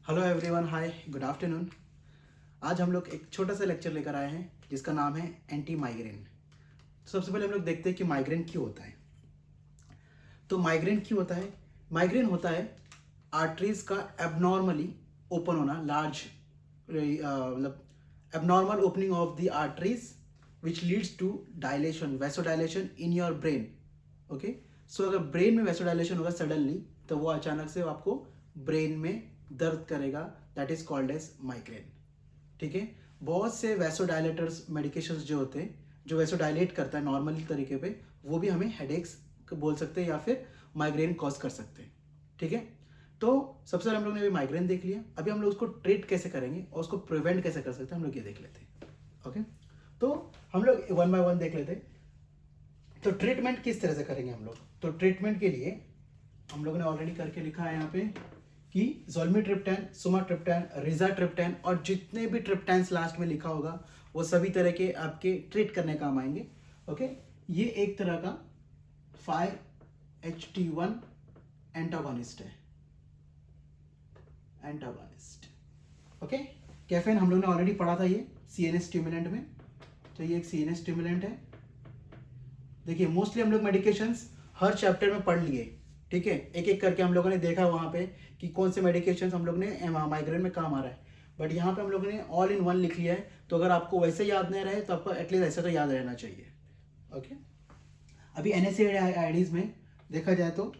Hello everyone, हाय, good afternoon. आज हम लोग एक छोटा सा लेक्चर लेकर आए हैं जिसका नाम है एंटी माइग्रेन। तो सबसे पहले हम लोग देखते हैं कि माइग्रेन क्यों होता है। तो माइग्रेन क्यों होता है? माइग्रेन होता है आर्टरीज का एबनॉर्मली ओपन होना, लार्ज मतलब abnormal opening of the arteries which leads to dilation, vasodilation in your brain. Okay, so अगर ब्रेन में वैसोडायलेशन होगा सडनली, तो वो अचानक से आपको ब्रेन में दर्द करेगा, that is called as migraine. ठीक है, बहुत से वैसोडायलेटर्स मेडिकेशंस जो होते हैं, जो वैसोडायलेट करता है नॉर्मल तरीके पे, वो भी हमें हेडेक्स बोल सकते हैं या फिर माइग्रेन कॉज कर सकते हैं। ठीक है, तो सबसे पहले हम लोग ने अभी माइग्रेन देख लिया। अभी हम लोग उसको ट्रीट कैसे करेंगे और उसको प्रिवेंट कैसे कर सकते हैं, हम लोग ये देख लेते हैं। ओके, तो हम लोग वन बाय वन देख लेते हैं। तो ट्रीटमेंट किस तरह से करेंगे हम लोग? तो ट्रीटमेंट के लिए हम लोगों ने ऑलरेडी करके लिखा है यहाँ पे कि ज़ोल्मिट्रिप्टन, सुमाट्रिप्टन, रिजाट्रिप्टन और जितने भी ट्रिप्टन्स लास्ट में लिखा होगा वो सभी तरह के आपके ट्रीट करने काम आएंगे। ओके, ये एक तरह का 5-HT1 एंटागोनिस्ट है, एंटागोनिस्ट। ओके, कैफीन हम लोग ने ऑलरेडी पढ़ा था, ये CNS स्टिमुलेंट में। तो ये एक CNS स्टिमुलेंट है। देखिए, मोस्टली हम लोग मेडिकेशंस हर चैप्टर में पढ़ लिए। ठीक है, एक एक करके हम लोगों ने देखा वहाँ पे कि कौन से मेडिकेशंस हम लोग ने माइग्रेन में काम आ रहा है। बट यहाँ पे हम लोगों ने ऑल इन वन लिख लिया है। तो अगर आपको वैसे याद नहीं रहे तो आपको एटलीस्ट ऐसा तो याद रहना चाहिए। ओके, अभी NSAIDs में देखा जाए तो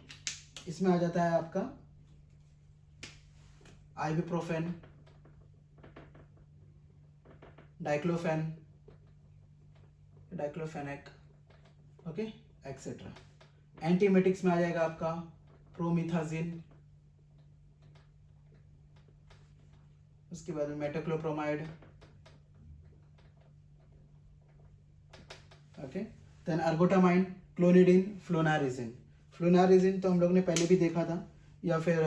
इसमें आ जाता है आपका ibuprofen, diclofenac, okay, etcetera. Antiemetics में आ जाएगा आपका प्रोमिथाजिन, उसके बाद में metoclopramide, okay, then ergotamine, clonidine, flunarizine. Flunarizine तो हम लोग ने पहले भी देखा था, या फिर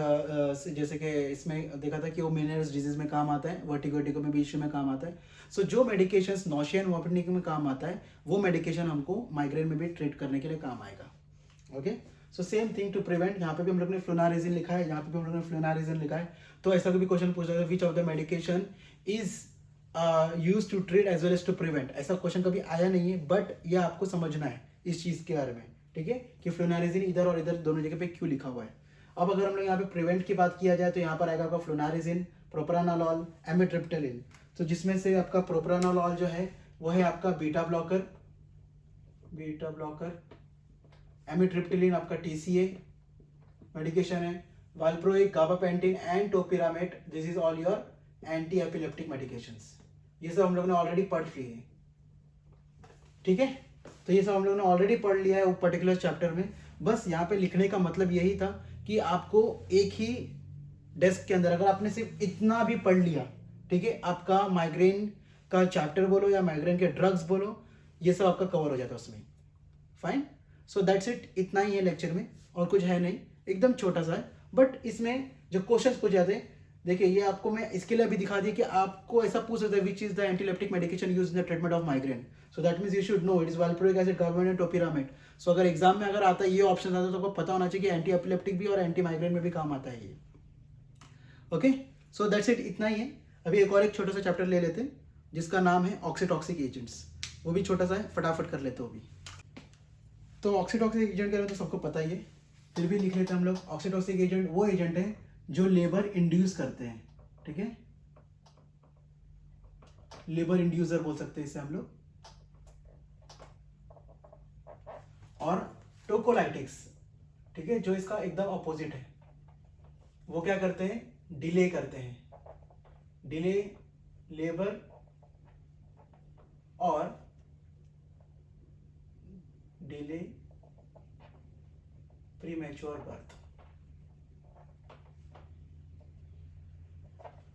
जैसे कि इसमें देखा था कि वो मेनियर्स डिजीज में काम आता है, वर्टिगो में भी इश्यू में काम आता है। सो जो मेडिकेशंस नॉशिया एंड वॉमिटिंग में काम आता है, वो मेडिकेशन हमको माइग्रेन में भी ट्रीट करने के लिए काम आएगा। Okay, so same thing to prevent. यहाँ पे भी हम लोग ने फ्लोनारिजिन लिखा है, यहाँ पे भी हम लोग ने फ्लोनारिजिन लिखा है। तो ऐसा भी क्वेश्चन पूछा है, which of the medication is use to treat as well as to prevent. ऐसा क्वेश्चन कभी आया नहीं है, बट ये आपको समझना है इस चीज के बारे में। ठीक है, कि फ्लोनारिजिन इधर और इधर दोनों जगह पे क्यों लिखा हुआ है। अब अगर हम लोग यहाँ पे प्रिवेंट की बात किया जाए तो यहाँ पर आएगा आपका फ्लोनारिजिन, प्रोप्रानोलॉल, एमिट्रिप्टिलिन। तो जिसमें से आपका प्रोप्रानोलॉल जो है वो है आपका बीटा ब्लॉकर, एमिट्रिप्टिलिन आपका TCA मेडिकेशन है, valproic, gabapentin and topiramate, this is all your anti epileptic medications. ये सब हम लोग ने ऑलरेडी पढ़ लिए हैं। ठीक है, तो ये सब हम लोग ने ऑलरेडी पढ़ लिया है वो पर्टिकुलर चैप्टर में। बस यहाँ पे लिखने का मतलब यही था कि आपको एक ही डेस्क के अंदर अगर आपने सिर्फ इतना भी पढ़ लिया, ठीक है, आपका माइग्रेन का चैप्टर बोलो या माइग्रेन के ड्रग्स बोलो, ये सब आपका कवर हो जाता है उसमें। फाइन, सो दैट्स इट, इतना ही है लेक्चर में, और कुछ है नहीं, एकदम छोटा सा है। बट इसमें जो क्वेश्चंस पूछे जाते हैं, देखिए ये आपको मैं इसके लिए अभी दिखा दिया कि आपको ऐसा पूछ सकता है which is the antiepileptic medication used in the treatment of migraine. So that means you should know it is valproic acid, gabapentin, topiramate. So अगर एग्जाम में अगर आता है ये ऑप्शन आता है तो आपको पता होना चाहिए कि एंटी एपिलेप्टिक भी और एंटी माइग्रेन में भी काम आता है ये। ओके, सो दैट्स इट, इतना ही है। अभी एक और एक छोटा सा चैप्टर ले लेते हैं जिसका नाम है ऑक्सीटॉक्सिक एजेंट्स। वो भी छोटा सा है, फटाफट कर लेते हो भी। तो ऑक्सीटॉक्सिक एजेंट के बारे में तो सबको पता ही है, फिर भी लिख लेते हैं हम लोग। ऑक्सीटॉक्सिक एजेंट वो एजेंट है जो लेबर इंड्यूस करते हैं। ठीक है, लेबर इंड्यूसर बोल सकते हैं इसे हम लोग। और टोकोलाइटिक्स, ठीक है, जो इसका एकदम अपोजिट है, वो क्या करते हैं? डिले करते हैं, डिले लेबर और डिले प्रीमैच्योर बर्थ।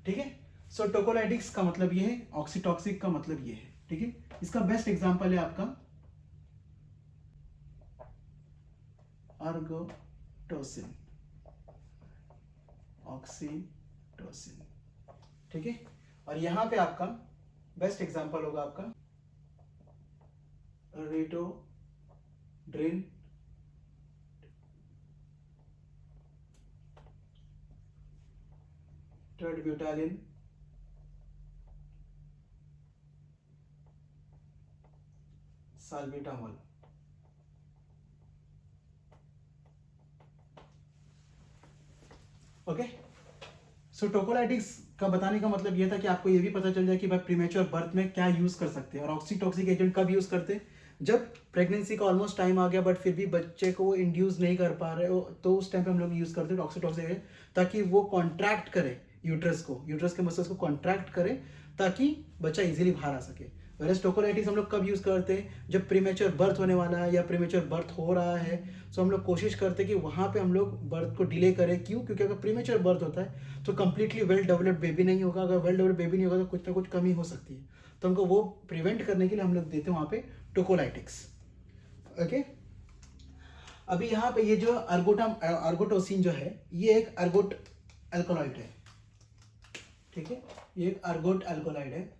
ठीक है, सो टोकोलाइटिक्स का मतलब ये है, ऑक्सीटॉक्सिक का मतलब ये है। ठीक है, इसका बेस्ट एग्जांपल है आपका अर्गोटोसिन, ऑक्सीटोसिन। ठीक है, और यहां पे आपका बेस्ट एग्जांपल होगा आपका रेटोड्रिन, टेट्राब्यूटाइल साल्ब्यूटामॉल। ओके, सो टोकोलाइटिक्स का बताने का मतलब ये था कि आपको ये भी पता चल जाए कि भाई प्रीमेच्योर बर्थ में क्या यूज़ कर सकते हैं और ऑक्सीटॉक्सिक एजेंट कब यूज़ करते हैं, जब प्रेगनेंसी का ऑलमोस्ट टाइम आ गया बट फिर भी बच्चे को इंड्यूस नहीं कर पा रहे हो, तो उस टाइम पे हम लोग यूज़ करते हैं ऑक्सीटॉक्सिक एजेंट, ताकि वो कॉन्ट्रैक्ट करे यूट्रस को, यूट्रस के मसल्स को कॉन्ट्रैक्ट करे ताकि बच्चा इजीली बाहर आ सके। वेरस टोकोलाइटिस हम लोग कब यूज़ करते हैं, जब प्रीमेच्योर बर्थ होने वाला है या प्रीमेच्योर बर्थ हो रहा है, सो हम लोग कोशिश करते हैं कि वहाँ पे हम लोग बर्थ को डिले करें। क्यों? क्योंकि अगर प्रीमेच्योर बर्थ होता है तो कंप्लीटली वेल डेवलप्ड बेबी नहीं होगा, अगर वेल डेवलप्ड बेबी नहीं होगा तो कुछ ना कुछ कमी हो सकती है, तो हमको वो प्रिवेंट करने के लिए हम लोग देते हैं वहाँ पे टोकोलाइटिक्स। ओके, अभी यहाँ पे ये जो अर्गोटोसिन जो है ये एक अर्गोट एल्कोलॉइड है, ठीक है, ये एक अर्गोट एल्कोलॉइड है।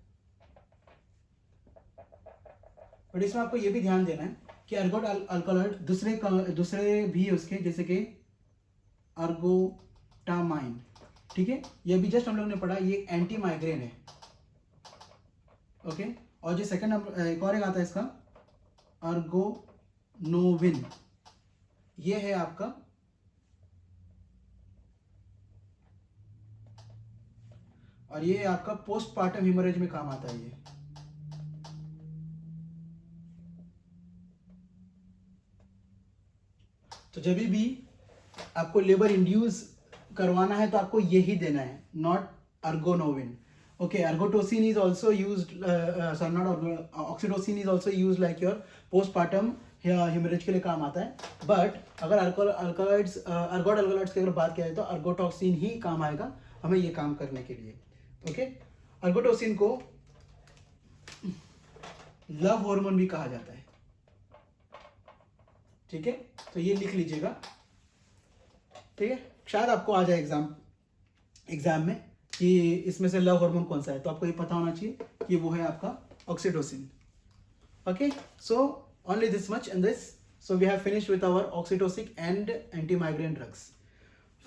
बट इसमें आपको ये भी ध्यान देना है कि अर्गोट अल्कोलॉइड दूसरे भी उसके, जैसे कि अर्गोटामाइन, ठीक है, ये भी जस्ट हम लोग ने पढ़ा, ये एंटी माइग्रेन है। ओके, और जो सेकंड एक और एक आता है इसका अर्गोनोविन, ये है आपका और ये है आपका पोस्टपार्टम हेमोरेज में काम आता है ये। तो जब भी आपको लेबर इंड्यूस करवाना है तो आपको यही देना है, not ergonovine. Okay, ergotocin is also used, not oxytocin is also used like your postpartum haemorrhage के लिए काम आता है। बट अगर अर्गोट अल्कोलॉइड्स की अगर बात किया जाए तो अर्गोटोक्सिन ही काम आएगा हमें ये काम करने के लिए। ओके, अर्गोटोसिन को लव हार्मोन भी कहा जाता है, ठीक है, तो ये लिख लीजिएगा, ठीक है, शायद आपको आ जाए एग्जाम में कि इसमें से लव हार्मोन कौन सा है, तो आपको ये पता होना चाहिए कि वो है आपका oxytocin. Okay, so only this much in this, so we have finished with our oxytocic and anti migraine drugs.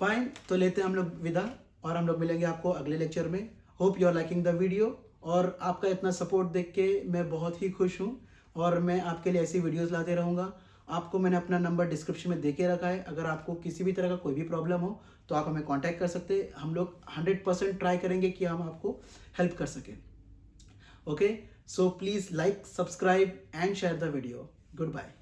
Fine, तो लेते हैं हम लोग विदा और हम लोग मिलेंगे आपको अगले लेक्चर में। Hope you are liking the video, और आपका इतना सपोर्ट देख के मैं बहुत ही खुश हूँ और मैं आपके लिए ऐसी वीडियोस लाते रहूँगा। आपको मैंने अपना नंबर डिस्क्रिप्शन में दे के रखा है, अगर आपको किसी भी तरह का कोई भी प्रॉब्लम हो तो आप हमें कांटेक्ट कर सकते हैं। हम लोग 100% ट्राई करेंगे कि हम आपको हेल्प कर सकें। Okay, so please like, subscribe and share the video. Good bye.